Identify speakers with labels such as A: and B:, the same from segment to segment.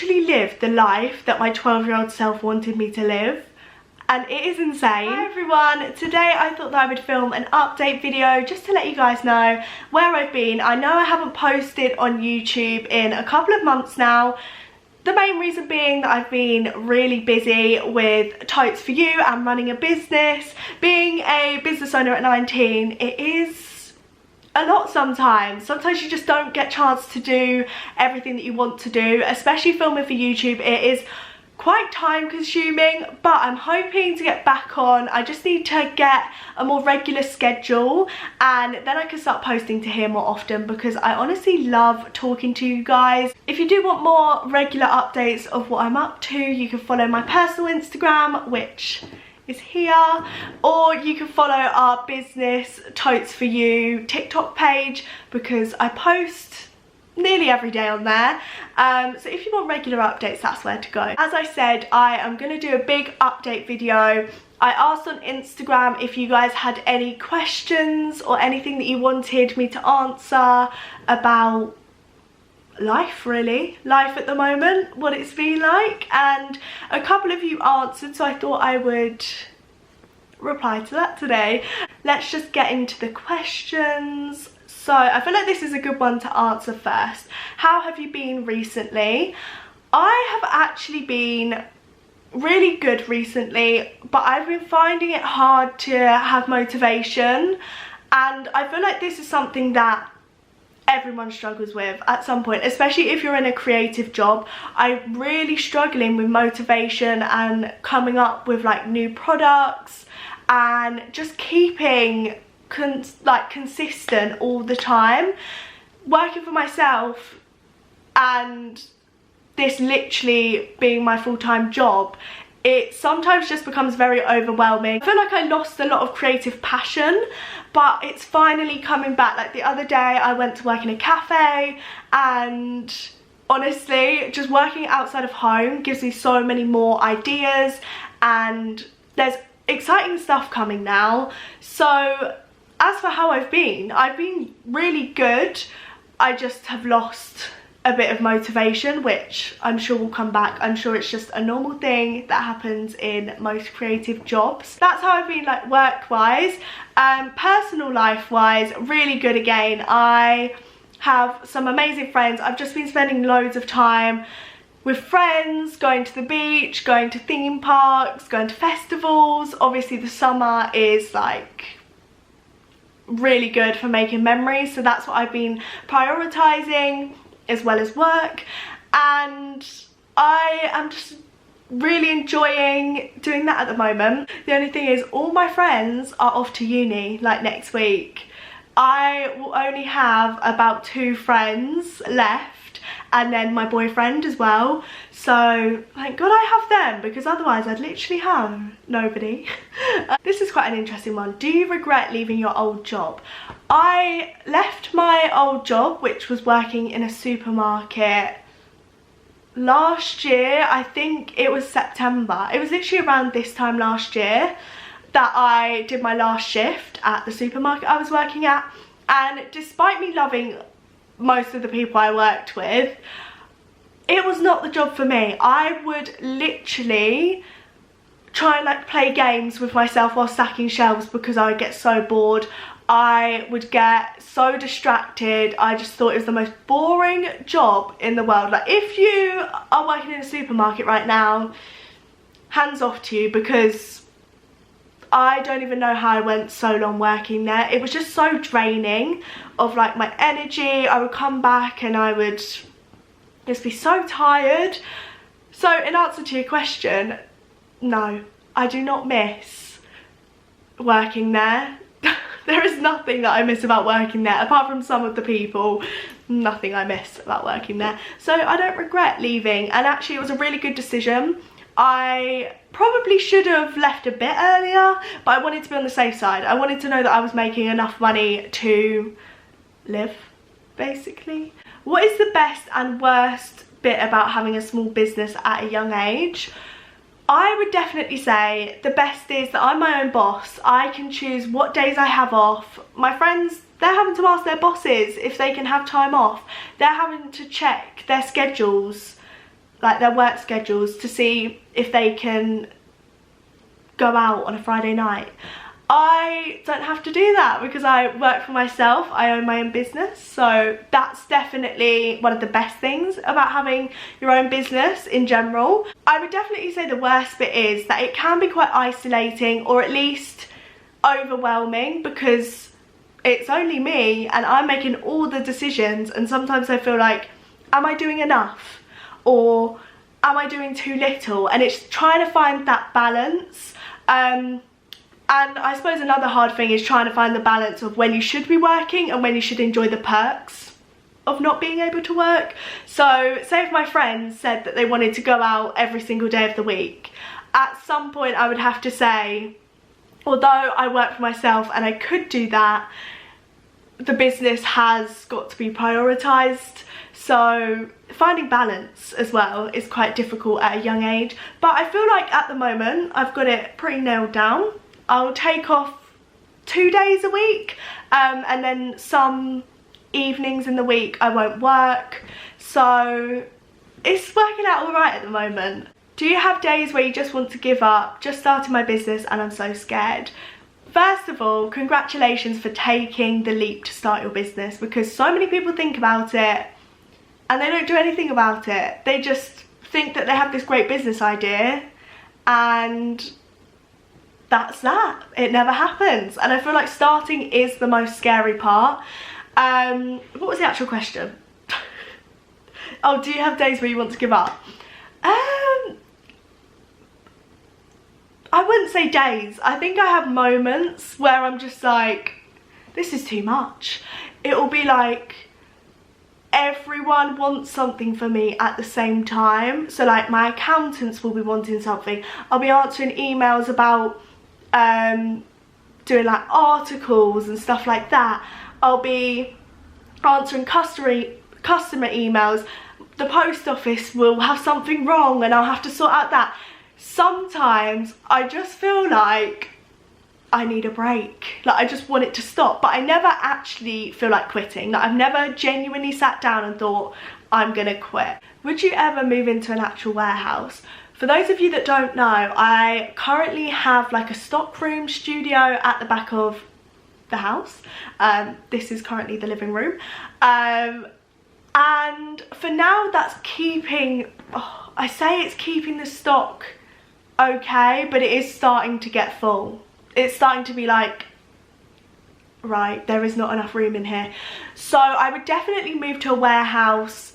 A: literally lived the life that my 12-year-old self wanted me to live. And it is insane. Hi everyone, today I thought that I would film an update video just to let you guys know where I've been. I know I haven't posted on YouTube in a couple of months now. The main reason being that I've been really busy with Totes For You and running a business. Being a business owner at 19, it is a lot sometimes. Sometimes you just don't get a chance to do everything that you want to do, especially filming for YouTube. It is quite time consuming, but I'm hoping to get back on. I just need to get a more regular schedule and then I can start posting to here more often, because I honestly love talking to you guys. If you do want more regular updates of what I'm up to, you can follow my personal Instagram, which is here, or you can follow our business Totes For You TikTok page, because I post nearly every day on there. So if you want regular updates, that's where to go. As I said, I am going to do a big update video. I asked on Instagram if you guys had any questions or anything that you wanted me to answer about life, really. Life at the moment, what it's been like. And a couple of you answered, so I thought I would reply to that today. Let's just get into the questions. So I feel like this is a good one to answer first. How have you been recently? I have actually been really good recently, but I've been finding it hard to have motivation, and I feel like this is something that everyone struggles with at some point, especially if you're in a creative job. I'm really struggling with motivation and coming up with like new products and just keeping consistent all the time. Working for myself and this literally being my full-time job, it sometimes just becomes very overwhelming. I feel like I lost a lot of creative passion, but it's finally coming back. Like the other day I went to work in a cafe, and honestly just working outside of home gives me so many more ideas, and there's exciting stuff coming now. So as for how I've been really good. I just have lost a bit of motivation, which I'm sure will come back. I'm sure it's just a normal thing that happens in most creative jobs. That's how I've been, like, work-wise. Personal life-wise, really good again. I have some amazing friends. I've just been spending loads of time with friends, going to the beach, going to theme parks, going to festivals. Obviously the summer is like really good for making memories, so that's what I've been prioritizing as well as work, and I am just really enjoying doing that at the moment. The only thing is, all my friends are off to uni like next week. I will only have about 2 friends left, and then my boyfriend as well. So thank God I have them, because otherwise I'd literally have nobody. This is quite an interesting one. Do you regret leaving your old job? I left my old job, which was working in a supermarket, last year. I think it was September. It was literally around this time last year that I did my last shift at the supermarket I was working at. And despite me loving most of the people I worked with, it was not the job for me. I would literally try and like play games with myself while stacking shelves, because I would get so bored. I would get so distracted. I just thought it was the most boring job in the world. Like, if you are working in a supermarket right now, hands off to you, because I don't even know how I went so long working there. It was just so draining of like my energy. I would come back and I would just be so tired. So in answer to your question, no, I do not miss working there. There is nothing that I miss about working there, apart from some of the people. Nothing I miss about working there. So I don't regret leaving, and actually it was a really good decision. I probably should have left a bit earlier, but I wanted to be on the safe side. I wanted to know that I was making enough money to live, basically. What is the best and worst bit about having a small business at a young age? I would definitely say the best is that I'm my own boss. I can choose what days I have off. My friends, they're having to ask their bosses if they can have time off. They're having to check their schedules like their work schedules to see if they can go out on a Friday night. I don't have to do that because I work for myself. I own my own business, so that's definitely one of the best things about having your own business in general. I would definitely say the worst bit is that it can be quite isolating, or at least overwhelming, because it's only me and I'm making all the decisions, and sometimes I feel like, am I doing enough or am I doing too little? And it's trying to find that balance. And I suppose another hard thing is trying to find the balance of when you should be working and when you should enjoy the perks of not being able to work. So say if my friends said that they wanted to go out every single day of the week, at some point I would have to say, although I work for myself and I could do that, the business has got to be prioritised. So finding balance as well is quite difficult at a young age. But I feel like at the moment I've got it pretty nailed down. I'll take off 2 days a week, and then some evenings in the week I won't work. So it's working out all right at the moment. Do you have days where you just want to give up? Just started my business and I'm so scared. First of all, congratulations for taking the leap to start your business, because so many people think about it and they don't do anything about it. They just think that they have this great business idea and that's that. It never happens. And I feel like starting is the most scary part. What was the actual question? Oh, do you have days where you want to give up? I wouldn't say days. I think I have moments where I'm just like, this is too much. It will be like everyone wants something for me at the same time. So like my accountants will be wanting something. I'll be answering emails about doing like articles and stuff like that. I'll be answering customer emails. The post office will have something wrong and I'll have to sort out that. Sometimes I just feel like I need a break. Like I just want it to stop, but I never actually feel like quitting. Like I've never genuinely sat down and thought I'm gonna quit. Would you ever move into an actual warehouse? For those of you that don't know, I currently have like a stockroom studio at the back of the house. This is currently the living room. And for now that's keeping, I say it's keeping the stock okay, but it is starting to get full. It's starting to be like, right, there is not enough room in here. So I would definitely move to a warehouse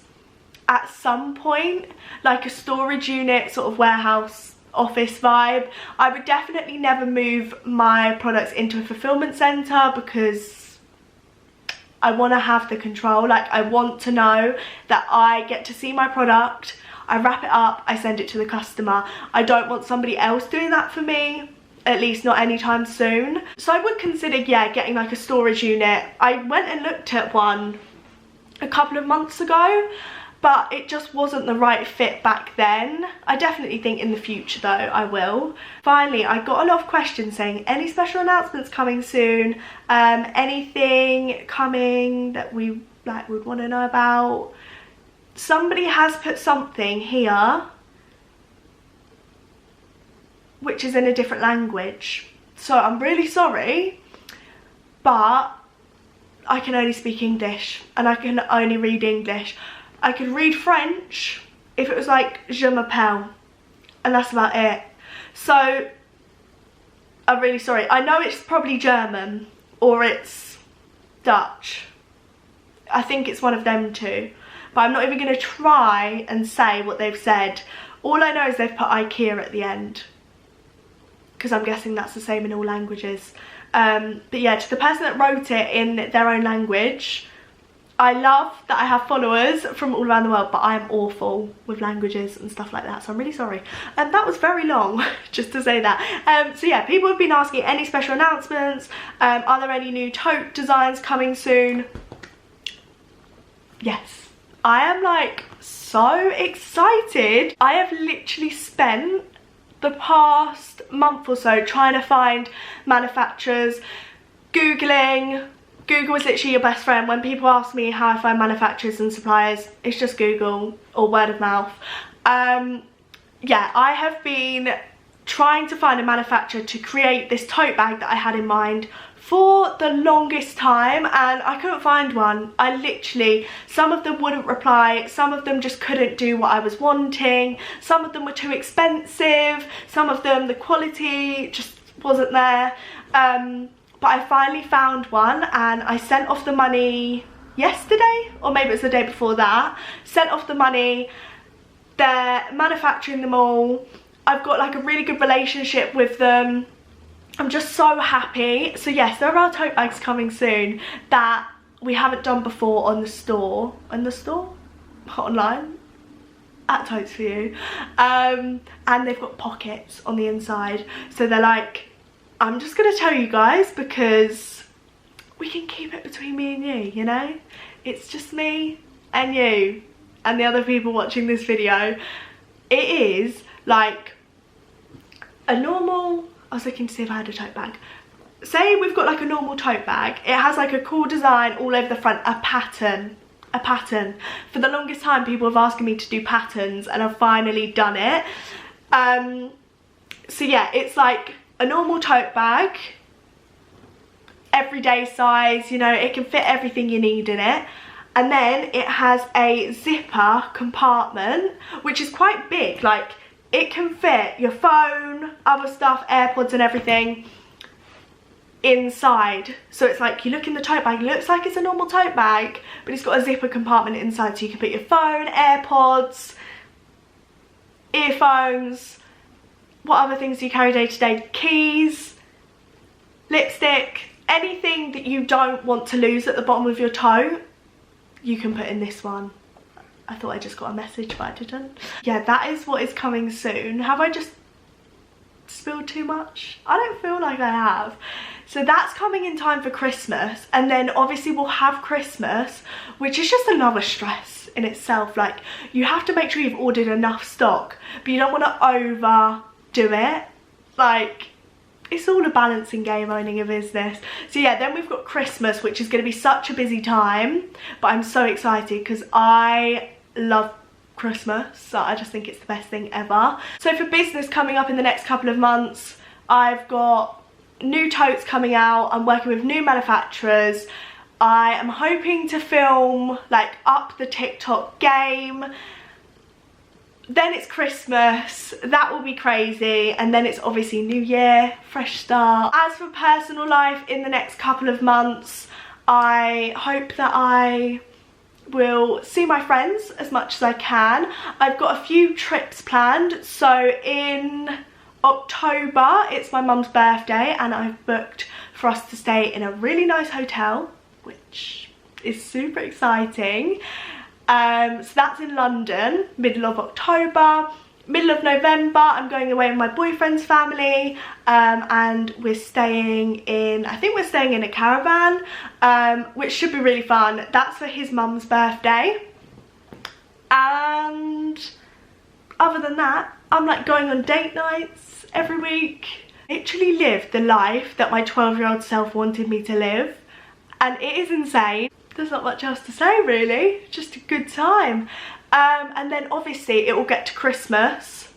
A: at some point, like a storage unit, sort of warehouse office vibe. I would definitely never move my products into a fulfillment centre because I want to have the control. Like I want to know that I get to see my product, I wrap it up, I send it to the customer. I don't want somebody else doing that for me, at least not anytime soon. So I would consider, yeah, getting like a storage unit. I went and looked at one a couple of months ago, but it just wasn't the right fit back then. I definitely think in the future though I will. Finally, I got a lot of questions saying any special announcements coming soon, anything coming that we like would want to know about. Somebody has put something here which is in a different language, so I'm really sorry, but I can only speak English and I can only read English. I could read French if it was like je m'appelle, and that's about it. So I'm really sorry. I know it's probably German or it's Dutch. I think it's one of them two, but I'm not even going to try and say what they've said. All I know is they've put IKEA at the end, because I'm guessing that's the same in all languages. But yeah, to the person that wrote it in their own language, I love that I have followers from all around the world, but I am awful with languages and stuff like that, so I'm really sorry. And that was very long, just to say that. So yeah, people have been asking any special announcements, are there any new tote designs coming soon? Yes, I am like so excited. I have literally spent the past month or so trying to find manufacturers, Googling. Google is literally your best friend. When people ask me how I find manufacturers and suppliers, it's just Google or word of mouth. Yeah, I have been trying to find a manufacturer to create this tote bag that I had in mind for the longest time, and I couldn't find one. I literally, some of them wouldn't reply, some of them just couldn't do what I was wanting, some of them were too expensive, some of them the quality just wasn't there. But I finally found one, and I sent off the money yesterday, or maybe it was the day before that. Sent off the money. They're manufacturing them all. I've got like a really good relationship with them. I'm just so happy. So yes, there are tote bags coming soon that we haven't done before on the store. Online at Totes For You. And they've got pockets on the inside. So they're like, I'm just gonna tell you guys because we can keep it between me and you, you know? It's just me and you and the other people watching this video. It is like a normal, I was looking to see if I had a tote bag. Say we've got like a normal tote bag. It has like a cool design all over the front, a pattern. For the longest time people have asked me to do patterns, and I've finally done it. So yeah, it's like a normal tote bag, everyday size, you know, it can fit everything you need in it. And then it has a zipper compartment, which is quite big. Like, it can fit your phone, other stuff, AirPods and everything inside. So it's like, you look in the tote bag, it looks like it's a normal tote bag, but it's got a zipper compartment inside, so you can put your phone, AirPods, earphones, what other things do you carry day to day? Keys, lipstick, anything that you don't want to lose at the bottom of your tote, you can put in this one. I thought I just got a message, but I didn't. Yeah, that is what is coming soon. Have I just spilled too much? I don't feel like I have. So that's coming in time for Christmas, and then obviously we'll have Christmas, which is just another stress in itself. Like, you have to make sure you've ordered enough stock, but you don't want to overdo it. Like, it's all a balancing game owning a business. So yeah, then we've got Christmas, which is going to be such a busy time, but I'm so excited because I love Christmas. So I just think it's the best thing ever. So for business coming up in the next couple of months, I've got new totes coming out. I'm working with new manufacturers. I am hoping to film, like, up the TikTok game. Then it's Christmas, that will be crazy, and then it's obviously New Year, fresh start. As for personal life in the next couple of months, I hope that I will see my friends as much as I can. I've got a few trips planned. So in October, it's my mum's birthday, and I've booked for us to stay in a really nice hotel, which is super exciting. So that's in London, middle of October. Middle of November, I'm going away with my boyfriend's family, and we're staying in, I think we're staying in a caravan, which should be really fun. That's for his mum's birthday. And other than that, I'm like going on date nights every week. Literally lived the life that my 12-year-old self wanted me to live, and it is insane. There's not much else to say really, just a good time. And then obviously it will get to Christmas.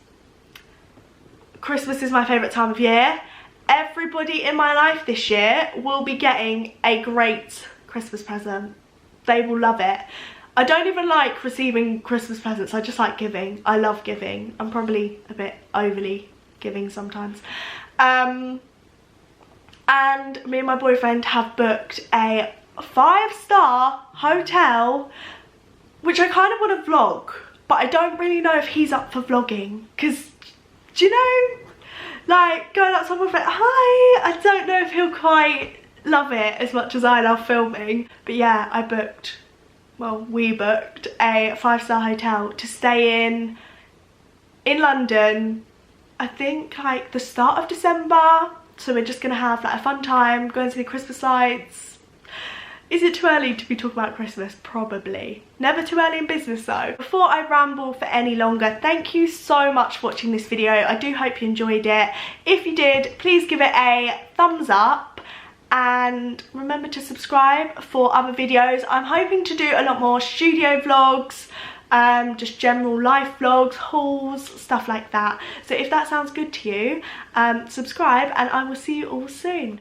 A: Christmas is my favourite time of year. Everybody in my life this year will be getting a great Christmas present. They will love it. I don't even like receiving Christmas presents, I just like giving. I love giving. I'm probably a bit overly giving sometimes. And me and my boyfriend have booked a 5-star hotel, which I kind of want to vlog, but I don't really know if he's up for vlogging, because, do you know, like, going out somewhere for, hi, I don't know if he'll quite love it as much as I love filming. But yeah, we booked a 5-star hotel to stay in London, I think like the start of December. So we're just gonna have like a fun time, going to the Christmas lights. Is it too early to be talking about Christmas? Probably. Never too early in business though. Before I ramble for any longer, thank you so much for watching this video. I do hope you enjoyed it. If you did, please give it a thumbs up, and remember to subscribe for other videos. I'm hoping to do a lot more studio vlogs, just general life vlogs, hauls, stuff like that. So if that sounds good to you, subscribe and I will see you all soon.